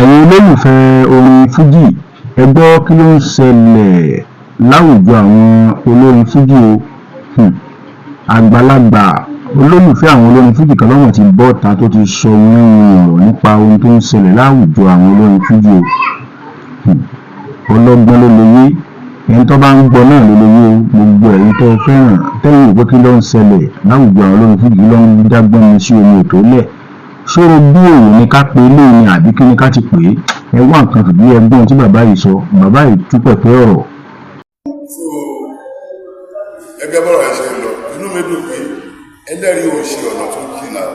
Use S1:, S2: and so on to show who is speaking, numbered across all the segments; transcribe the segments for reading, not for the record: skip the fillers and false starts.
S1: ẹ̀yin olólùfẹ́ orin Fuji ẹ gbọ́ kí ló ń ṣẹlẹ̀ láwùjọ àwọn olórin Fuji o. Àgbàlagbà olólùfẹ́ àwọn olórin Fuji kan lọ́wọ́ ti bọ́ta tó ti sọ wíwìn ọ̀rọ̀ nípa ohun tó ń ṣẹlẹ̀ láwùjọ àwọn olórin Fuji o. Ọlọ́gbọ́n ló lóye, ẹni tó bá ń gbọ́ náà ló lóye o. Gbogbo ẹ̀yin tó fẹ́ràn tẹ́yìn ìgbó kí ló ń ṣẹlẹ̀ láwùjọ àwọn olórin Fuji ló ń dágbọ́n mi sí omi ètò lẹ̀. Ṣòro bí òun ni ká pe ilé ni àbí kí ni ká ti pè é. Ẹ wá nǹkan fìdí ẹgbọ́n tí bàbá yìí sọ, bàbá yìí túpẹ̀ pé ọ̀rọ̀.
S2: So ẹgbẹ́ bọ́rọ̀ ẹ̀ ṣe ń lọ inú mi dùn pé ẹlẹ́rìí ò ṣe ọ̀nà tó kí náà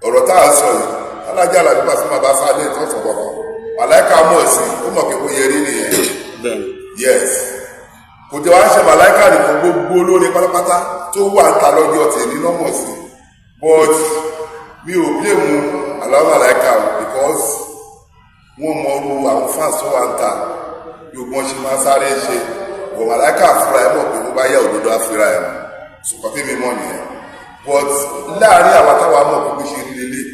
S2: ọ̀rọ̀ tá a sọ yìí alájà làdúgbà fún bàbá sáadé tó sọ kọ̀ọ̀kan màláìka mọ̀ sí ó mọ̀ pé kò yẹ rí nìyẹn yes kò jẹ́ wàá ṣe màláìka nìkan gbogbo olórin pátápátá tó wà ń ta lọ́jọ́ tèmi lọ́mọ̀ sí but mi ò blame aláwọ̀ màláìka because wọ́n mọ orú àwọn fans tó wà ń ta yóò gbọ́n ṣe máa sáré ṣe bọ̀ màláìka fúnra ẹ̀ mọ̀ pé mo bá yẹ òdodo àfúrà ẹ̀ ṣùgbọ́n tí mi mọ̀ nìyẹn but láàrin àwọn táwa mọ̀ pé bó ṣe rí lélẹ̀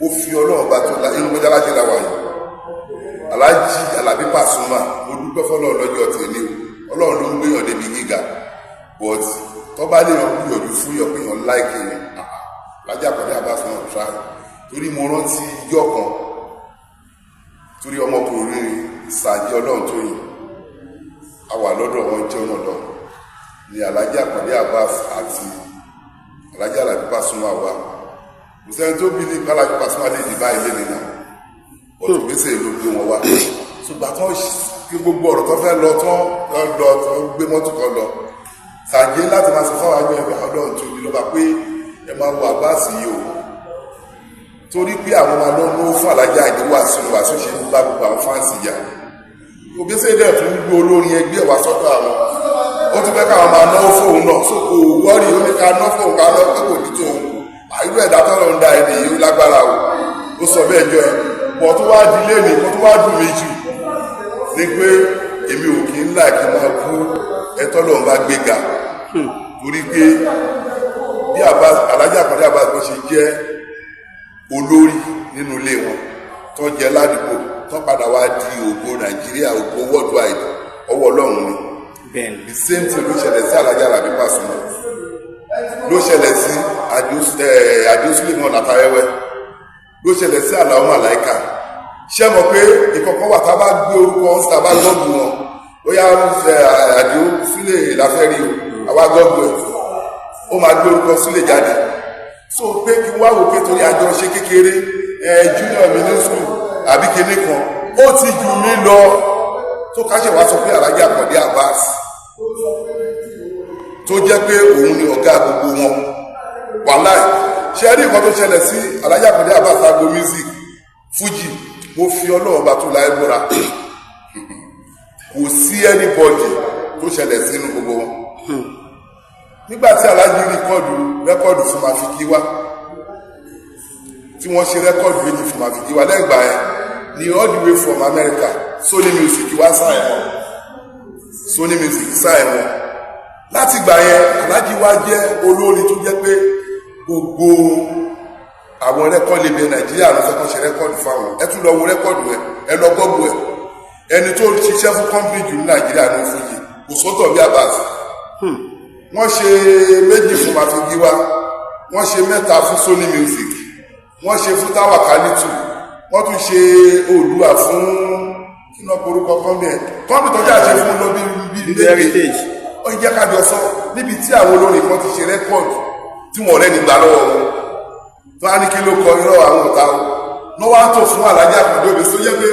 S2: ó fi ọlọ́run bá tó inú gbọ́dá láti láwa yìí Aláàjì Alábí Pasuma mo dúpẹ́ fọlọ́run lọ́jọ́ tèmi o ọlọ́run ló ń gbéyàn débi gíga but tó bá lè yàn gbìyànjú fún yàn pé yàn láìkè yẹn Aláàjì Àkàndé Abbas náà tra torí mo rántí ijọ́ kan torí ọmọkùnrin ìsàjì ọlọ́run tó yìn a wà lọ́dọ̀ wọn jẹ́ ọ̀nà lọ ni Aláàjì Àkàndé Abbas àti Aláàjì Alábí Pasuma wa kò sẹ́ni tó bí ní Alábí Pasuma lè dìbà ilé nínú ọ̀tún gbèsè ló gbé wọn wá ṣùgbọ́n tó kí gbogbo ọ̀rọ̀ tó fẹ́ lọ tó gbé mọ́tò kan lọ sàgé láti máa sọ fáwọn àgbẹ̀ ẹgbẹ́ ọlọ́run tó bí lọ́ba pé ẹ máa wo Abbas yìí o torí pé àwọn máa lọ lówó fún Aláàjì àdéhùn àṣìwò àṣìṣe ń bá gbogbo àwọn fáǹsì yà ògbésè dẹ̀ tún ń gbé olórin ẹgbẹ́ wa sọ́dọ̀ àwọn ó ti fẹ́ káwọn máa náwó fóun náà so kò wọ́ọ̀rì ó ní ká ná fóun ká ná pé kò ní tó òun àìrú ẹ̀dá tọ́lọ̀ ń da ẹni yìí lágbára o ó sọ bẹ́ẹ̀ jọ ẹ pọ̀ tó wá di lé mi kó tó wá dùn mí jù ní pé èmi ò kí ń là kí máa bú ẹtọ́ lọ́n bá gbéga torí pé bí Aláàjì Àkàndé Abbas bó ṣe jẹ́ olórí nínú ilé wọn tó jẹ́ ládùúgbò tó padà wá di ògo Nàìjíríà ògo worldwide ọwọ́ ọlọ́run ni the same thing ló ṣẹlẹ̀ sí Aláàjì Alábí Pasuma ló ṣẹlẹ̀ sí Adéosílẹ̀mọ́ Nàtàwẹ́wẹ́ ló ṣẹlẹ̀ sí Àlàó Màláìka ṣé mọ̀ pé ìkọ̀kọ̀ wà tá a bá gbé orúkọ ọ̀hún tá a bá gọ́ọ̀gù wọn ó yá Adéosílẹ̀ láfẹ́rí o àwa gọ́ọ̀gù ẹ̀ ó máa gbé orúkọ sílẹ̀ jáde so pé kí wá wò pé torí àjọ ṣe kékeré junior middle school àbí kéde kan ó ti jù mí lọ tó káṣẹ̀ wá sọ pé Aláàjì Àkàndé Abbas tó jẹ́ pé òun ni ọ̀gá gbogbo wọn wàláì ṣe rí nǹkan tó ṣẹlẹ̀ sí Aláàjì Àkàndé Abbas agbo music Fuji mo fi ọlọ́run bá tó láì bọ́ra kò sí anybody tó ṣẹlẹ̀ sínú gbogbo wọn nígbàtí Aláàjì rẹ́kọ́ọ̀dù fún Mafiki wá tí wọ́n ṣe rẹ́kọ́ọ̀dù méjì fún Mafiki wá lẹ́gbàá ẹ̀ ní all the way from America Sony Music wá sáyẹn wọn Sony Music sáyẹn wọn láti gbà yẹn Aláàjì wá jẹ́ olórin tó jẹ́ pé gbogbo àwọn rẹ́kọ́ọ̀dù ilẹ̀ Nàìjíríà ló fẹ́ kọ́ ṣe rẹ́kọ́ọ̀dù fáwọn ẹ tún lọ wo rẹ́kọ́ọ̀dù ẹ lọ gbọ́gbù ẹ ẹni tó ṣiṣẹ́ fún kọ́mpìnì jù ní Nàìjíríà ní Fuji kò sọ́tọ̀ bí Abbas wọ́n ṣe méjì fún Mafiki wá wọ́n ṣe mẹ́ta fún Sony Music wọ́n ṣe fún Tawakalitu wọ́n tún ṣe Oòduà fún kíná orúkọ kọ́mpìnì tó jà ṣe fún lọ bí heritage ó ń jẹ́ kájọ sọ níbi tí àwọn olórin kan ti ṣe rẹ́kọ́ọ̀dù tí wọ́n rẹ́ nígbà lọ́wọ́ wọn tó á ní kí ló kọ irọ́ àwọn ọ̀tá o ní wọ́n á tó fún Aláàjì Àkàndé Abbas tó yẹ pé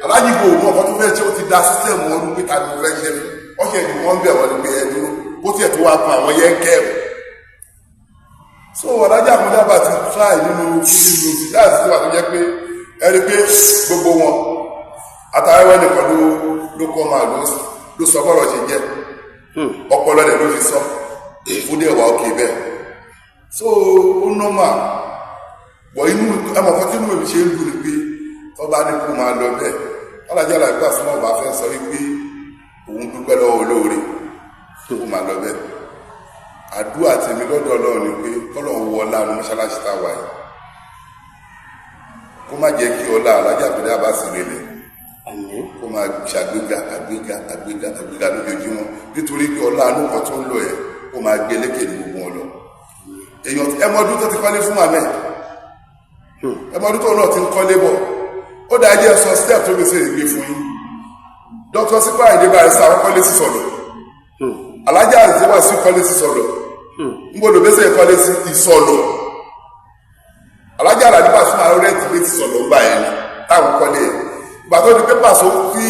S2: Aláàjì kò mọ̀ ọkọ̀ tó fẹ́ ṣe ó ti da sísẹ́mù ọdún pé tàbí fẹ́ ṣe ni wọ́n ṣe ni wọ́n bẹ̀ wọ́n ní pé ẹdúró bó tiẹ̀ tó wá pa àwọn yẹn kẹ́ẹ̀mù so Aláàjì Àkàndé Abbas ti try nínú fídíò láti tó wà tó jẹ́ pé ẹni pé gbogbo wọn Àtàwẹ́wẹ́ nìkan ló kọ́ máa ló sọ bọ́rọ̀ ṣe jẹ́ ọpọlọ rẹ̀ ló fi sọ fúdé ẹ̀wà òkè bẹ́ẹ̀ so ó nọ́mà bọ̀ inú ẹmọ̀kan tí inú èmi ṣe ń dùn ní pé tó bá ní kó máa lọ bẹ́ẹ̀ Aláàjì Alábí Pasuma bá fẹ́ sọ wípé òun dúpẹ́ lọ́wọ́ olóore tó kó máa lọ bẹ́ẹ̀ àdúrà tèmi lọ́dọ̀ Ọlọ́run ni pé kọ́lọ́run wọ ọlá ní mọ́ṣáláṣí táwa yìí kó má jẹ́ kí ọlá alájà àkọ́dé àbáṣe rẹlẹ̀ kó máa ṣàgbéga àgbéga lójoojúmọ́ nítorí pé ọlá anú kan tó ń lọ ẹ̀ kó máa gbé lékè ní gbogbo wọn lọ. èèyàn ẹmọdún tó ti kọ́lé fún Ahmed ẹmọdún tó náà ti ń kọ́lé bọ̀ ó dáa jẹ́ sọ step tó gbèsè ìgbé fún yín. Dr. Síkírù Àyìndé Barrister àwọn kọ́lé sí sọ̀rọ̀ alájà àzẹ́wà sí kọ́lé sí sọ̀rọ̀ ngbọ́dọ̀ bẹ́sẹ̀ kọ́lé sí ìsọ̀lọ̀ alájà àlàdé Pasuma rẹ́ǹtì lé ti sọ̀lọ̀ gbà ẹ̀ táwọn kọ́lé ẹ̀ ìgbà tó di pépà só fi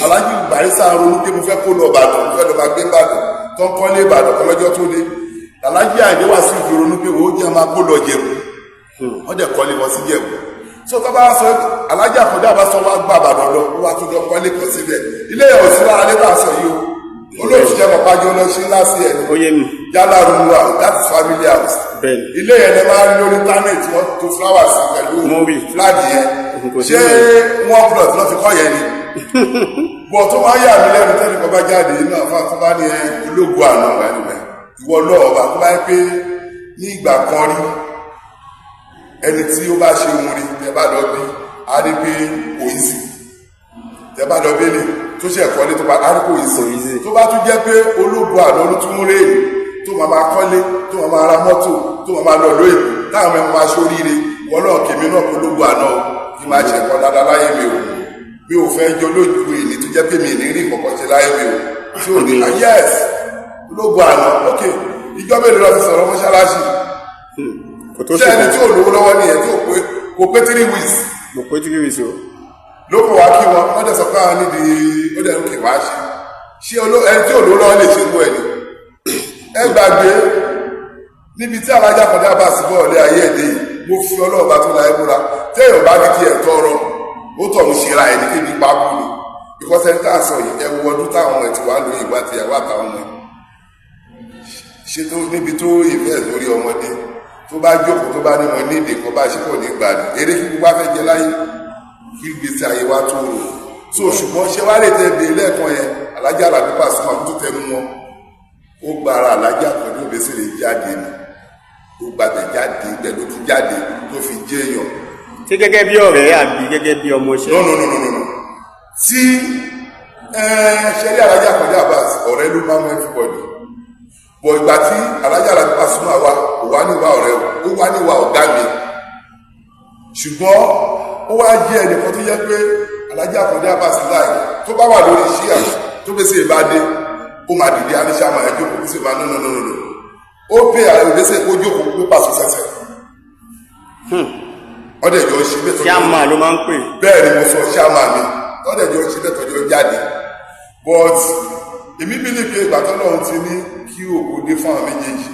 S2: alájì Barrister ronú pé mo fẹ́ kó lọ Ìbàdàn mo fẹ́ lọ máa gbé Ìbàdàn tó ń kọ́lé Ìbàdàn kọ́lọ́jọ́ tó dé alájì Àyìndé wà sí ìfìronú pé ó jẹ́ máa kó lọ Jẹ̀bú wọ́n dẹ̀ kọ́lé wọn sí Jẹ̀bú so tó bá sọ alájà àkọ́dé àbáṣọ wa gbà Ìbàdàn lọ ó wá tó lọ kọ́lé kan síbẹ̀ ilé ẹ̀ òsì lára lé bá sọ yìí o olóòtú jẹ́ pàpájọ lọ sí láti ẹ̀ yálà rúmùwà that is family house ilé yẹn lè máa ń lórí tánẹ̀tì wọ́n tó fúláwà sí pẹ̀lú fúláàdì yẹn ṣé wọ́n plot lọ́ fi kọ́ yẹn ni bọ̀ tó máa yà mí lẹ́nu tẹ́lẹ̀ kọ́ bá jáde inú àfáà tó bá ní ológun àná wà níbẹ̀ ìwọ lọ́ọ̀bà tó bá yẹ pé ní ìgbà kan rí ẹni tí ó bá ṣe ohun rí tẹ bá lọ bí a rí pé kò í sí tẹ bá lọ bẹ́lẹ̀ tó ṣe ẹ̀kọ́ ní tó bá a rí kò í sí tó bá tún jẹ́ pé ológun àná ló tún múlé tó máa kọ́lé tó máa ra mọ́tò tó máa lọ lóyè táwọn ẹ̀mọ́ máa ṣoríire wọ́n náà kèmí náà kó ológun àná kí máa ṣe ẹ̀kọ́ dáadáa láyé mi ò fẹ́ jọ lójú ìní tó jẹ́ pé mi ní rí ìkọ̀kọ̀ ṣe láyé mi ò tí ò ní yes ológun àná ok ìjọba èdè lọ fi sọ̀rọ̀ mọ́ṣáláṣí ṣé ẹni tí ò lówó lọ́wọ́ nìyẹn tí kò pé 3 weeks
S3: mo pé 3 weeks o
S2: lóko wá kí wọ́n dẹ̀ sọ pé àwọn nídìí ó dẹ̀ lókè wá ṣe ẹni tí ò lówó lọ́wọ́ lè ṣe gbọ́ ẹni ẹ gbàgbé níbi tí alájà kan dábà sí bọ́ọ̀lì ayé èdè yìí mo fi ọlọ́ọ̀bá tó la ẹgbúra téèyàn bá ní kí ẹ̀ tọrọ ó tọ̀ ń ṣe ra ẹni kébi pápú ni ìkọ́sẹ́ tá a sọ yìí ẹ wo ọdún táwọn ẹ̀ ti wá lóyìn ìgbà tí ìyàwó àtàwọn ọmọ ṣe tó níbi tó ìfẹ́ lórí ọmọdé tó bá jókòó tó bá ní wọn ní èdè kan bá ṣe pọ̀ nígbà ní eré kí gbogbo afẹ́ jẹ láyé kí gbèsè ayé wa tó rò so ṣùgbọ́n ṣé wá lè tẹ bèè lẹ́ẹ̀kan yẹn alájà Àlàbí Pasuma tó tẹnu wọn ó gbára alájà kan ní òbẹ́sẹ̀ lè jáde ni ó gbàgbẹ́ jáde pẹ̀lú ti jáde tó fi jẹ́ èèyàn.
S3: ṣé gẹ́gẹ́ bí ọ̀rẹ́ àbí gẹ́gẹ́ bí ọmọ ṣẹ́.
S2: no tí ṣẹ́rí alájà kan jábà ọ̀rẹ́ ló máa ń mọ everybody bọ̀ ìgbà tí alájà Àlàbí Pasuma wa kò wá níwá ọ̀rẹ́ ó wá níwá ọ̀gá mi ṣùgbọ́n ó wá jẹ́ ẹnìkan tó yẹ pé alájà kan jábà sí láì tó bá wà lórí ṣíà tó bẹ́sẹ̀ ìbádé ó máa dìde aníṣàmà ẹjọ́ kò sí máa nínú ó pè àìrèsè kó jókòó pé pàṣẹ sẹsẹ ọdẹjọ ṣe bẹ́ẹ̀
S3: ṣáàmà ló máa ń pè
S2: bẹ́ẹ̀ ni mo sọ ṣáàmà mi ọdẹjọ ṣe bẹ́ẹ̀ tọ́jọ́ jáde but èmi bí ní pé ìgbà tó lọ́run ti ní kí òkú dé fún àwọn méjèèjì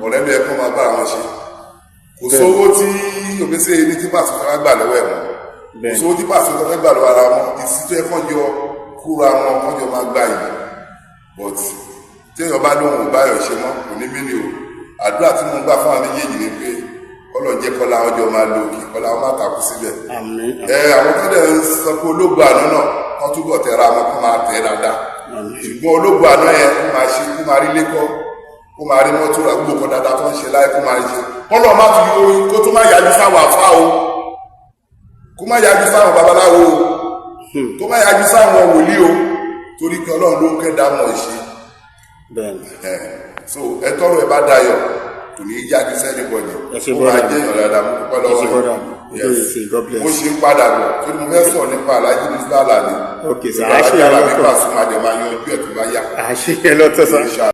S2: ọ̀rẹ́ ló yẹ kó máa bá àwọn ṣe kò sówó tí òbẹ́sẹ̀ ní tí pàṣẹ fẹ́ gbà lọ́wọ́ ẹ̀ mọ́ kò sówó tí pàṣẹ fẹ́ gbà lọ́wọ́ ara wọn ìsí tó yẹ kọ́jọ kúra wọn kọ́jọ máa gbà yìí but téèyàn bá lóhùn ò báyọ̀ ṣe mọ́ kò ní mílíò àdúrà tí mo gbà fún àwọn méjèèjì ni pé Ọlọ́run jẹ́ kọ́lá ọjọ́ máa lo òkè kọ́lá wọn má takú síbẹ̀ àwọn tó dẹ̀ ń sọ pé ológun àná náà wọ́n túbọ̀ tẹ̀ra wọn kó máa tẹ̀ dáadáa ṣùgbọ́n ológun àná yẹn kó máa ṣe kó máa rí lẹ́kọ́ kó máa rí mọ́tò àgbò kan dáadáa tó ń ṣe láì kó máa ṣe kọ́lọ́ má fi orin kó tó má yájú sáwọn àfáà o kó má yájú sáwọn babaláwo o kó má yájú sáwọn wòlíì o torí pé Ọlọ́run ló ń kẹ́ dá mọ̀ ìṣe so ẹtọrọ ẹ bá dayọ̀ kò ní í jáde sẹ́ni bọ̀dì ó máa jẹ́ ìyàn dáadáa mú púpọ̀ lọ́wọ́ rẹ̀ mo ṣe ń padà bọ̀ tó ní mo fẹ́ sọ̀rọ̀ nípa alájí ní sálà ni
S3: okay sir
S2: alájí Àlàbí Pasuma máa yanjú ẹ̀ tó bá yá.
S3: àṣeyẹ lọ́tọ̀ sá.